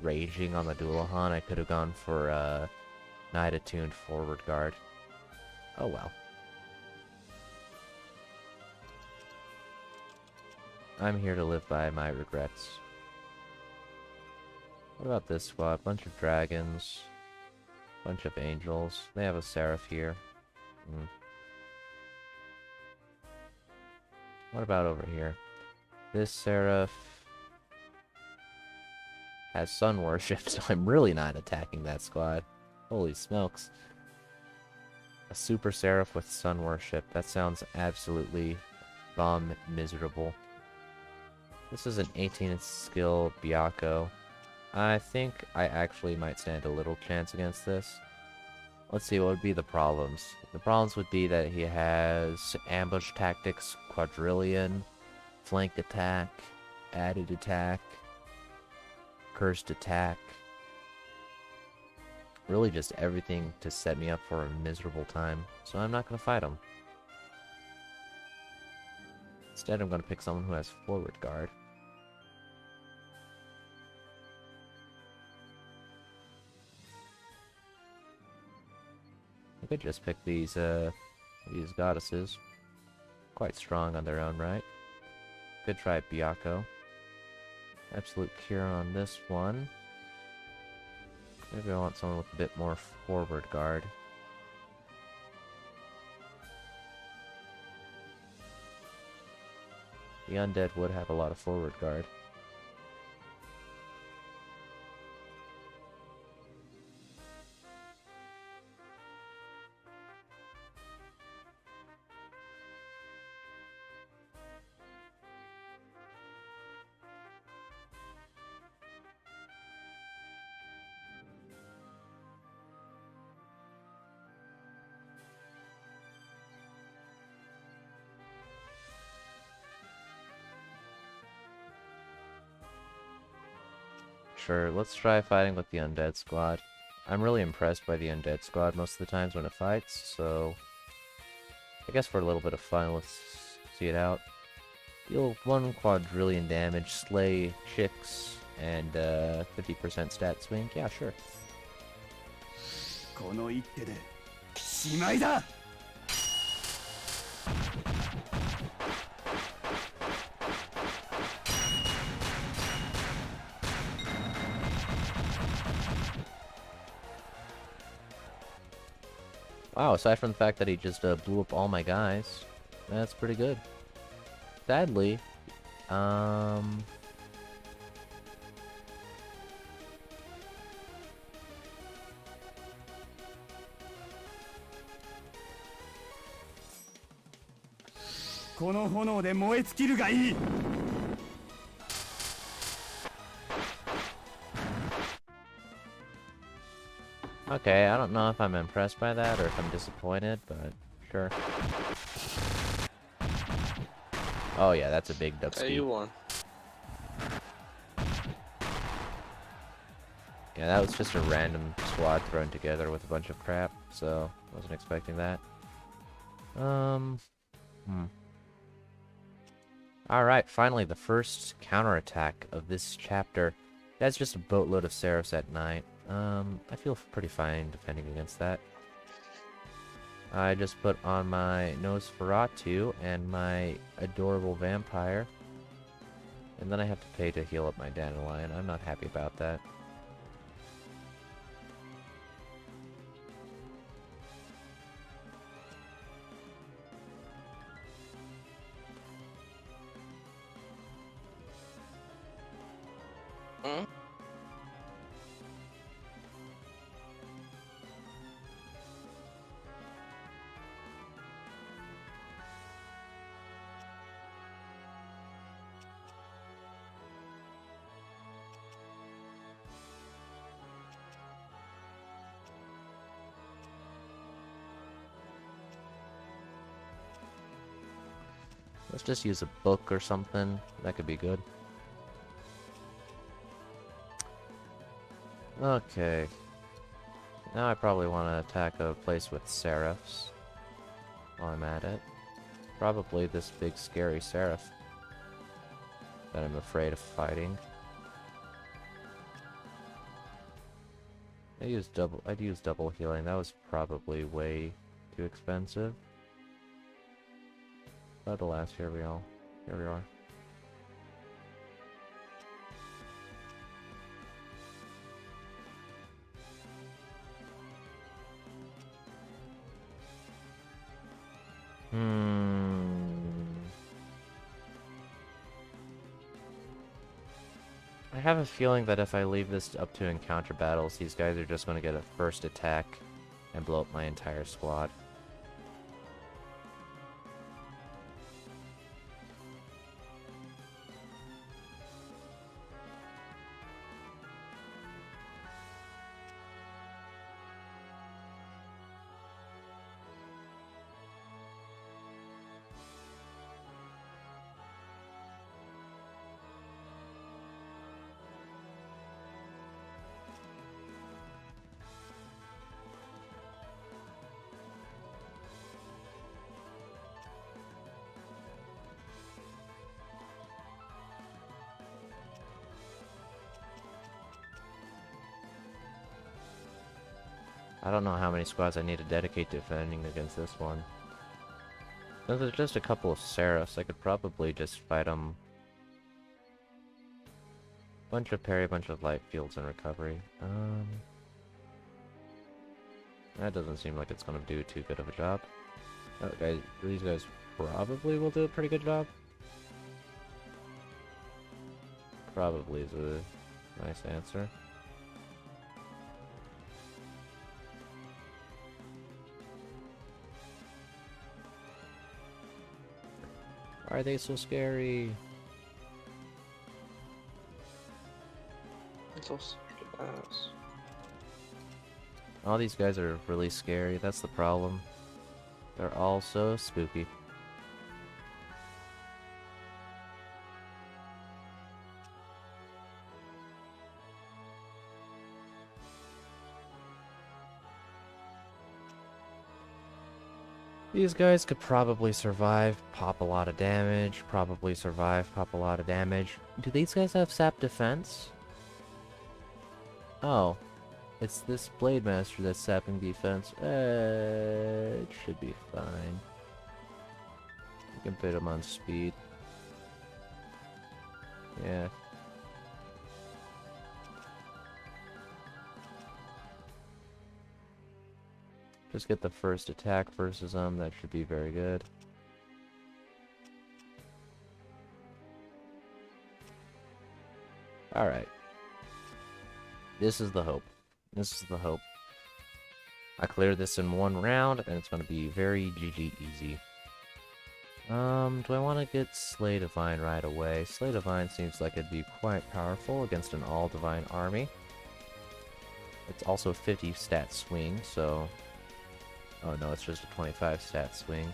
Raging on the Dualahan, I could have gone for Knight Attuned Forward Guard. Oh well. I'm here to live by my regrets. What about this squad? Bunch of dragons. Bunch of angels. They have a Seraph here. What about over here? This Seraph has Sun Worship, so I'm really not attacking that squad. Holy smokes. A Super Seraph with Sun Worship. That sounds absolutely bomb miserable. This is an 18 skill Byakko. I think I actually might stand a little chance against this. Let's see, what would be the problems? The problems would be that he has Ambush Tactics, Quadrillion, Flank Attack, Added Attack, Cursed Attack. Really just everything to set me up for a miserable time. So I'm not going to fight him. Instead, I'm going to pick someone who has Forward Guard. I could just pick these goddesses. Quite strong on their own right. Could try Byakko. Absolute Cure on this one. Maybe I want someone with a bit more Forward Guard. The Undead would have a lot of Forward Guard. Sure, let's try fighting with the Undead squad. I'm really impressed by the Undead squad most of the times when it fights, so I guess for a little bit of fun, let's see it out. Deal 1 quadrillion damage, slay chicks, and 50% stat swing. Yeah, sure. この一手でしまいだ。Wow, aside from the fact that he just blew up all my guys, that's pretty good. Sadly,この炎で燃え尽きるがいい。okay, I don't know if I'm impressed by that or if I'm disappointed, but sure. Oh yeah, that's a big Hey, dubski. you won. Yeah, that was just a random squad thrown together with a bunch of crap, so wasn't expecting that. Alright, finally, the first counterattack of this chapter. That's just a boatload of Seraphs at night. I feel pretty fine defending against that. I just put on my Nosferatu and my adorable vampire. And then I have to pay to heal up my Dandelion. I'm not happy about that. Let's just use a book or something. That could be good. Okay. Now I probably want to attack a place with seraphs while I'm at it. Probably this big scary seraph that I'm afraid of fighting. I'd use double healing. That was probably way too expensive. But alas, here we are. I have a feeling that if I leave this up to encounter battles, these guys are just going to get a first attack and blow up my entire squad. I don't know how many squads I need to dedicate to defending against this one. Since there's just a couple of seraphs, I could probably just fight them. Bunch of parry, bunch of light fields and recovery. That doesn't seem like it's gonna do too good of a job. Okay, these guys probably will do a pretty good job. Probably is a nice answer. Why are they so scary? It's all stupid ass. All these guys are really scary, that's the problem. They're all so spooky. These guys could probably survive, pop a lot of damage, probably survive, pop a lot of damage. Do these guys have sap defense? Oh. It's this Blade Master that's sapping defense. It should be fine. You can put him on speed. Yeah. Just get the first attack versus them, that should be very good. Alright. This is the hope. This is the hope. I clear this in one round, and it's going to be very GG easy. Do I want to get Slay Divine right away? Slay Divine seems like it'd be quite powerful against an all-divine army. It's also 50 stat swing, so... Oh no, it's just a 25 stat swing.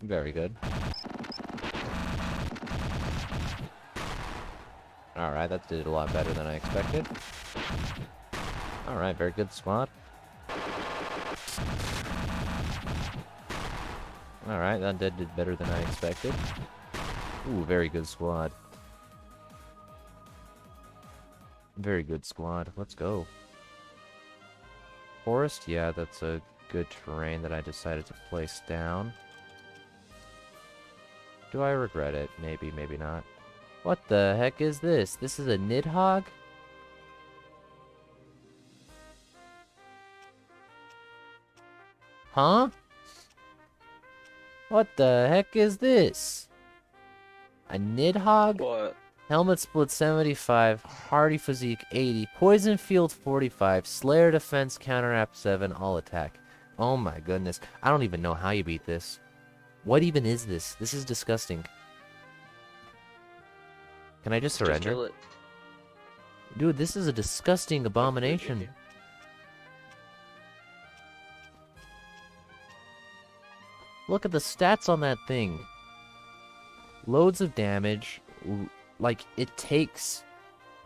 Very good. Alright, that did a lot better than I expected. Alright, very good squad. Alright, that did better than I expected. Ooh, very good squad. Very good squad. Let's go. Forest? Yeah, that's a good terrain that I decided to place down. Do I regret it? Maybe, maybe not. What the heck is this? This is a Nidhogg? Huh? What the heck is this? A Nidhogg? What? Helmet split 75, Hardy physique 80, Poison field 45, Slayer defense counteract 7, all attack. Oh my goodness. I don't even know how you beat this. What even is this? This is disgusting. Can I just surrender? kill it. Dude, this is a disgusting abomination. Look at the stats on that thing. Loads of damage. Like, it takes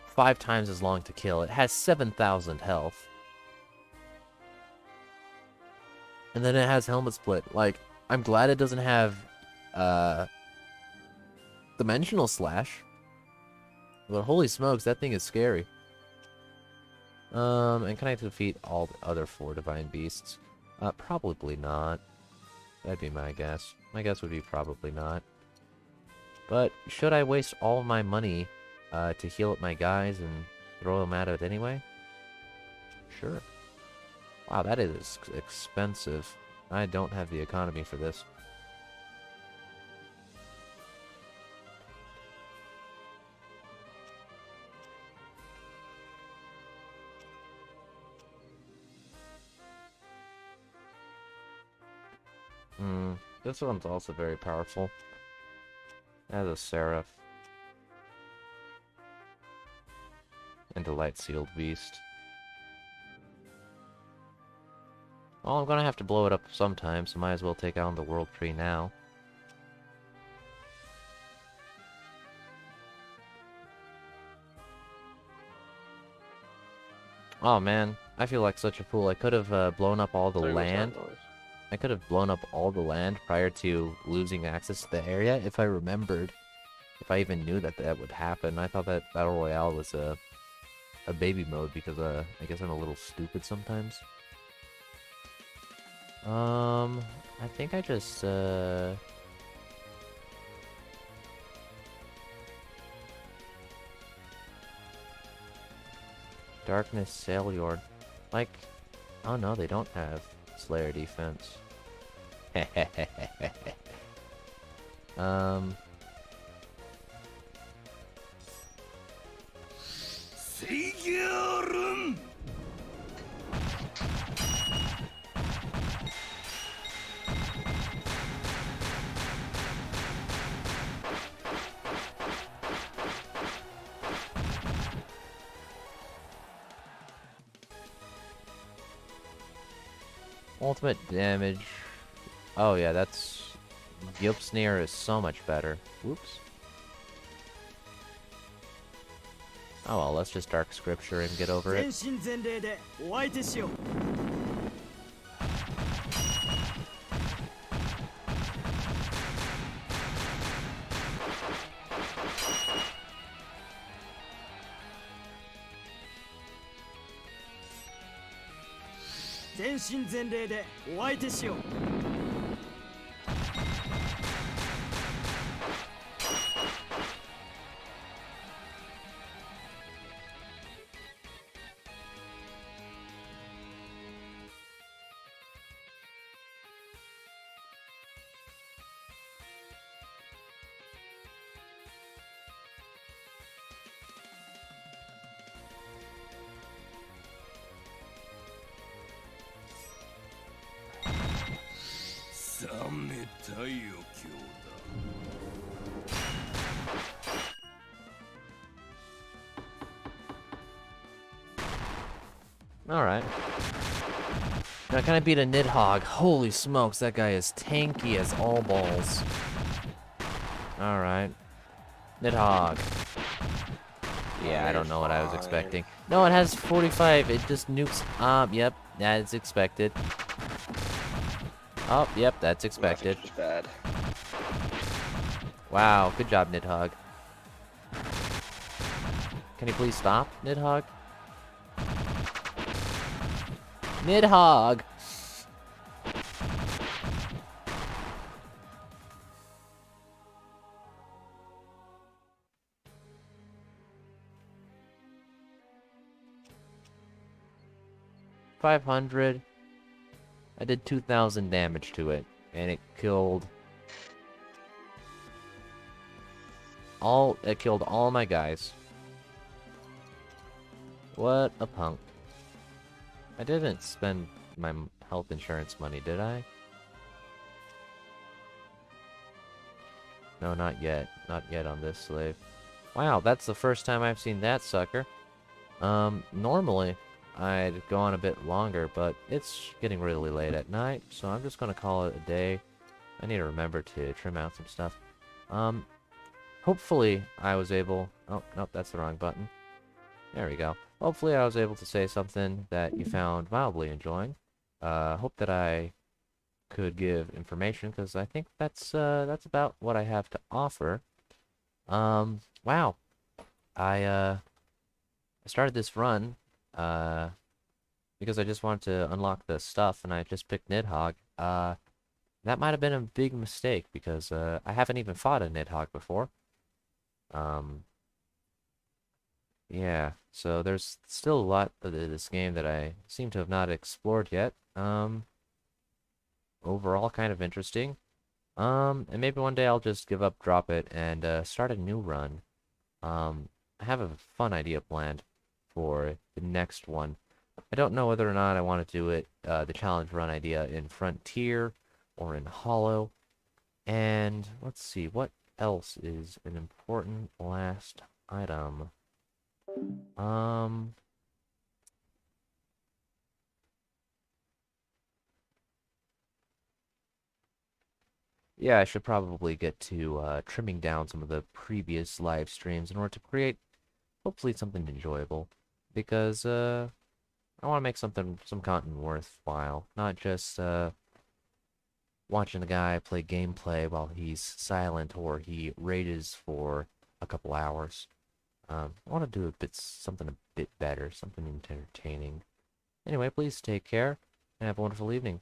5 times as long to kill. It has 7,000 health. And then it has helmet split. Like, I'm glad it doesn't have, Dimensional Slash. But holy smokes, that thing is scary. And can I defeat all the other 4 Divine Beasts? Probably not. That'd be my guess. My guess would be probably not. But should I waste all my money to heal up my guys and throw them at it anyway? Sure. Wow, that is expensive. I don't have the economy for this. This one's also very powerful. As a Seraph. And a Light Sealed Beast. Well, I'm gonna have to blow it up sometime, so might as well take out the World Tree now. Oh man, I feel like such a fool. I could have blown up all the land. I could have blown up all the land prior to losing access to the area if I remembered. If I even knew that that would happen. I thought that Battle Royale was a baby mode because I guess I'm a little stupid sometimes. I think I just Darkness Sailor. Like, oh no, they don't have Slayer defense. Seigyorun! Ultimate damage. Oh yeah, that's... Yopsnir is so much better. Whoops. Oh well, let's just Dark Scripture and get over it. Alright. Now can I beat a Nidhogg? Holy smokes, that guy is tanky as all balls. Alright. Nidhogg. Yeah, I don't know what I was expecting. No, it has 45. It just nukes. Yep. That's expected. Oh, yep, that's expected. Bad. Wow, good job, Nidhogg. Can you please stop, Nidhogg? Nidhogg! $500. I did 2,000 damage to it, and it killed all my guys. What a punk. I didn't spend my health insurance money, did I? No, not yet. Not yet on this slave. Wow, that's the first time I've seen that sucker. Normally, I'd go on a bit longer, but it's getting really late at night, so I'm just gonna call it a day. I need to remember to trim out some stuff. Hopefully I was able... Oh, nope, that's the wrong button. There we go. Hopefully I was able to say something that you found mildly enjoying. Hope that I could give information, because I think that's about what I have to offer. Wow. I started this run, because I just wanted to unlock the stuff, and I just picked Nidhogg. That might have been a big mistake, because, I haven't even fought a Nidhogg before. Yeah, so there's still a lot of this game that I seem to have not explored yet. Overall kind of interesting. And maybe one day I'll just give up, drop it, and start a new run. I have a fun idea planned for the next one. I don't know whether or not I want to do it, the challenge run idea in Frontier or in Hollow. And let's see, what else is an important last item? Yeah, I should probably get to trimming down some of the previous live streams in order to create hopefully something enjoyable. Because I want to make some content worthwhile, not just watching the guy play gameplay while he's silent or he rages for a couple hours. I want to do something a bit better, something entertaining. Anyway, please take care and have a wonderful evening.